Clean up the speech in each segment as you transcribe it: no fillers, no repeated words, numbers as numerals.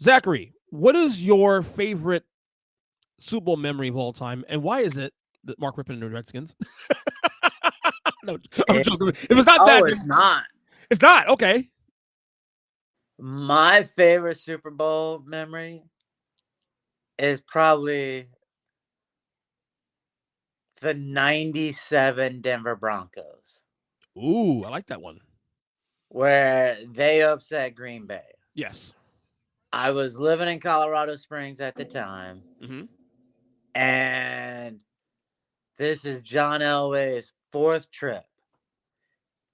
Zachary, what is your favorite Super Bowl memory of all time, and why is it that Mark Rippon and the Redskins? No, I'm It, joking. If it's not that, oh, it's not. it's not. Okay. My favorite Super Bowl memory is probably the 97 Denver Broncos, Ooh, I like that one. where they upset Green Bay. Yes. I was living in Colorado Springs at the time, Mm-hmm. and this is John Elway's fourth trip.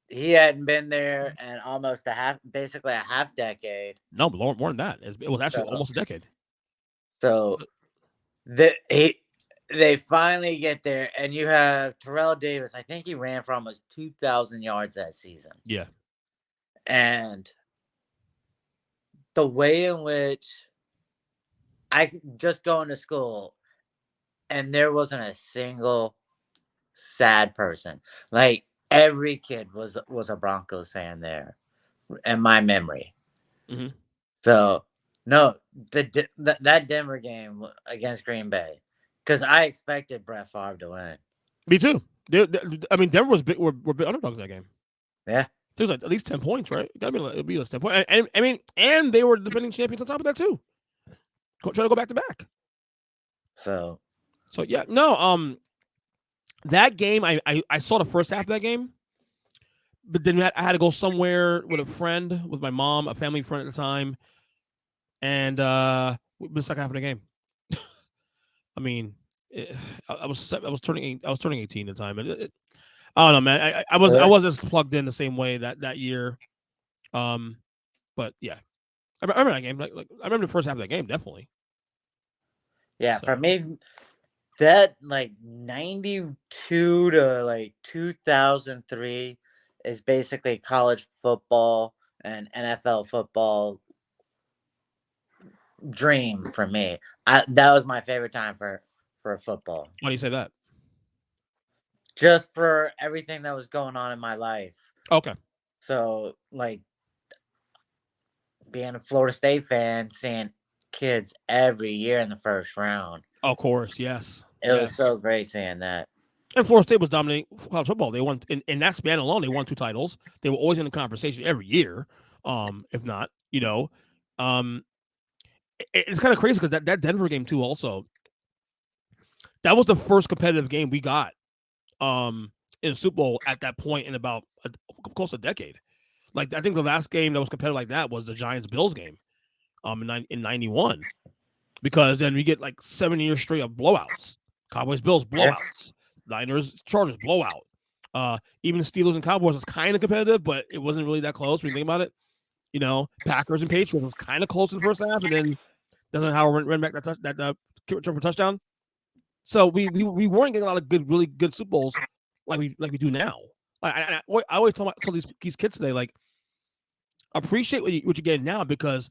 He hadn't been there in almost basically a half decade. No, but more than that. It was actually So, almost a decade. so they finally get there, and you have Terrell Davis. I think he ran for almost 2,000 yards that season. Yeah. And the way in which I just going to school, and there wasn't a single sad person. Like every kid was a Broncos fan there, in my memory. Mm-hmm. So no, that Denver game against Green Bay, because I expected Brett Favre to win. Me too. I mean, Denver was big. Were big underdogs in that game. Yeah, There's like at least 10 points, right? It gotta be at least 10 points. And I mean, and they were defending champions on top of that too. Trying to go back to back. So yeah, no. That game, I saw the first half of that game, but then I had to go somewhere with a friend, with my mom, a family friend at the time, and the second half of the game. I mean, I was turning 18 at the time, and I don't know, man. I wasn't as plugged in the same way that year. But yeah, I remember that game. Like I remember the first half of that game, definitely. yeah, for me, that like 92 to like 2003 is basically college football and NFL football dream for me. That was my favorite time for football. Why do you say that? Just for everything that was going on in my life. Okay. So like being a Florida State fan, seeing kids every year in the first round. Of course, yes. It was so great seeing that. And Florida State was dominating college football. They won in that span alone. They won 2 titles. They were always in the conversation every year. If not, it's kind of crazy because that Denver game too. Also, that was the first competitive game we got in the Super Bowl at that point in about close to a decade. Like I think the last game that was competitive like that was the Giants Bills game, in '91, because then we get like 7 years straight of blowouts. Cowboys Bills blowouts. Niners Chargers blowout. Even Steelers and Cowboys was kind of competitive, but it wasn't really that close when you think about it. Packers and Patriots was kind of close in the first half, and then doesn't Howard ran back that return for touchdown. So we weren't getting a lot of really good Super Bowls like we do now. I always tell these kids today, like, appreciate what you're getting now, because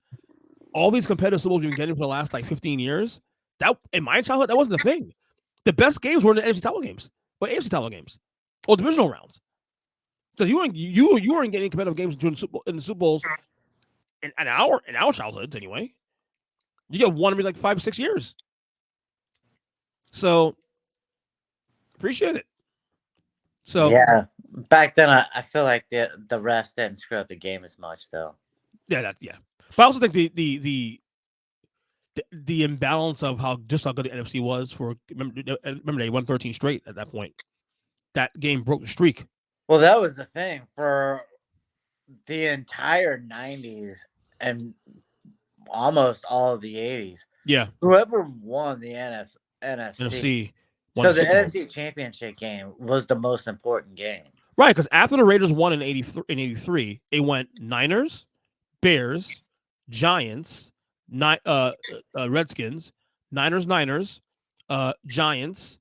all these competitive Super Bowls you've been getting for the last like 15 years, that in my childhood, that wasn't a thing. The best games were in the NFC title games, or AFC title games, or divisional rounds. Because you weren't getting competitive games in the Super Bowls in our childhoods anyway. You get one every like 5 or 6 years. So appreciate it. So yeah, back then I feel like the refs didn't screw up the game as much though. Yeah. But I also think the imbalance of how good the NFC was for remember they won 13 straight at that point. That game broke the streak. Well, that was the thing for the entire 90s and almost all of the 80s. Yeah. Whoever won the NFC. So the NFC Championship game was the most important game. Right, because after the Raiders won in 83, it went Niners, Bears, Giants, Redskins, Niners, Giants,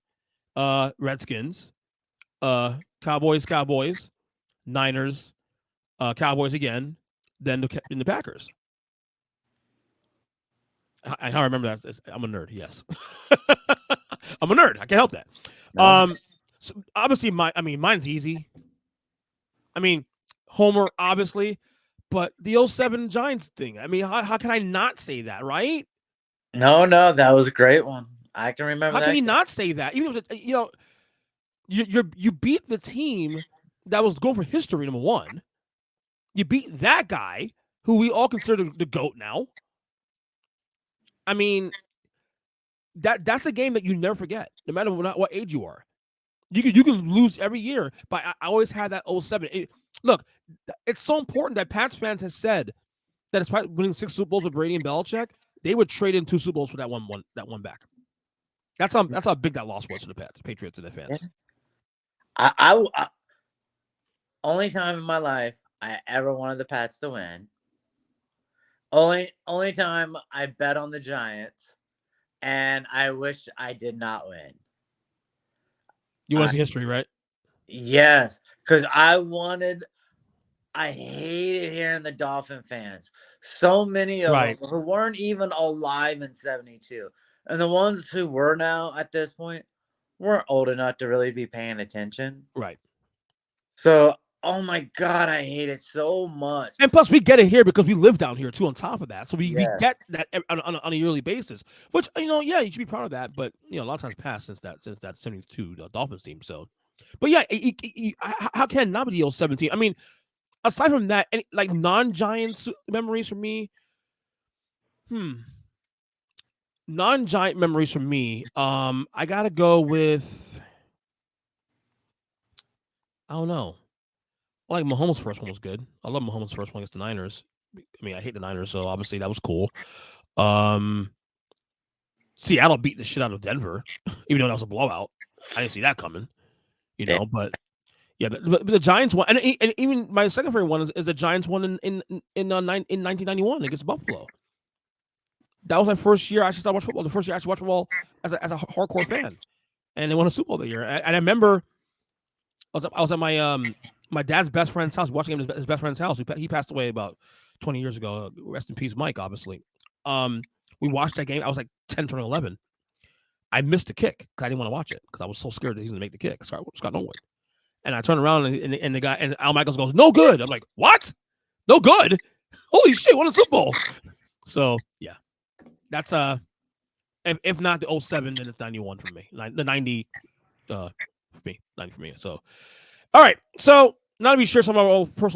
Redskins, Cowboys, Niners, Cowboys again, then the Packers. I remember that. I'm a nerd. Yes, I'm a nerd. I can't help that. So obviously, mine's easy. I mean, Homer, obviously, but the 07 Giants thing. I mean, how can I not say that, right? No, that was a great one. I can remember How that. can you not say that? Even if you beat the team that was going for history, number one. You beat that guy who we all consider the GOAT now. I mean, that's a game that you never forget, no matter what age you are. You can lose every year, but I always had that 07. Look, it's so important that Pats fans has said that despite winning 6 Super Bowls with Brady and Belichick, they would trade in 2 Super Bowls for that one back. That's how big that loss was for the Patriots and the fans. Yeah. I only time in my life I ever wanted the Pats to win. Only time I bet on the Giants, and I wish I did not win. You want to see history, right? Yes, because I hated hearing the Dolphin fans. So many of them who weren't even alive in 72. And the ones who were now at this point weren't old enough to really be paying attention. Right. So, oh my God, I hate it so much. And plus, we get it here because we live down here, too, on top of that. So we get that on a yearly basis, which, yeah, you should be proud of that. But, a lot of times passed since that 72 Dolphins team. So, but yeah, how can it not be the 17? I mean, aside from that, any like non-Giants memories for me? Non-Giant memories for me. I gotta go with, I don't know. I like Mahomes' first one was good. I love Mahomes' first one against the Niners. I mean, I hate the Niners, so obviously that was cool. Seattle beat the shit out of Denver, even though that was a blowout. I didn't see that coming, but yeah, but the Giants won, and even my second favorite one is the Giants won in 1991 against Buffalo. That was my first year I actually started watching football. The first year I actually watched football as a hardcore fan, and they won a Super Bowl that year. And I remember I was at my dad's best friend's house watching him at his best friend's house. He passed away about 20 years ago. Rest in peace, Mike. Obviously, we watched that game. I was like 10, turning 11. I missed the kick because I didn't want to watch it because I was so scared that he was going to make the kick. So I just got nowhere. And I turned around and the guy and Al Michaels goes, "No good." I'm like, "What? No good? Holy shit! Won a Super Bowl." So yeah, that's if not the 07, then it's 91 for me. The 90 for me, 90 for me. So all right. So now to be sure some of our old personal